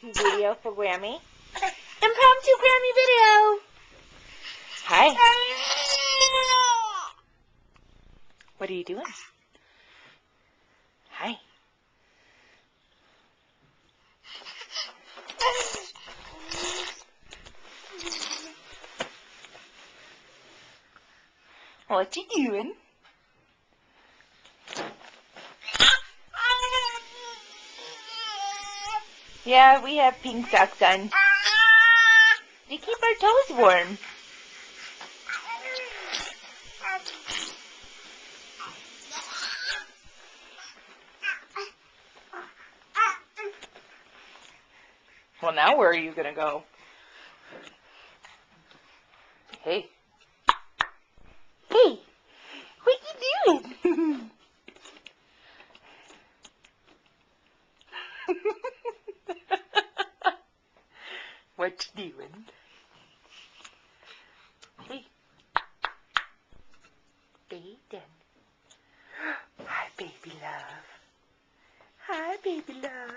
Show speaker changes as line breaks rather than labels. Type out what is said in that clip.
impromptu video for Grammy. Impromptu Grammy video! Hi. What are you doing? Hi. What you doing? Yeah, we have pink socks on. They keep our toes warm. Well, now where are you gonna go? Hey. Hey, what you doing? What you doing? Hey. Baden. Hi, baby love. Hi, baby love.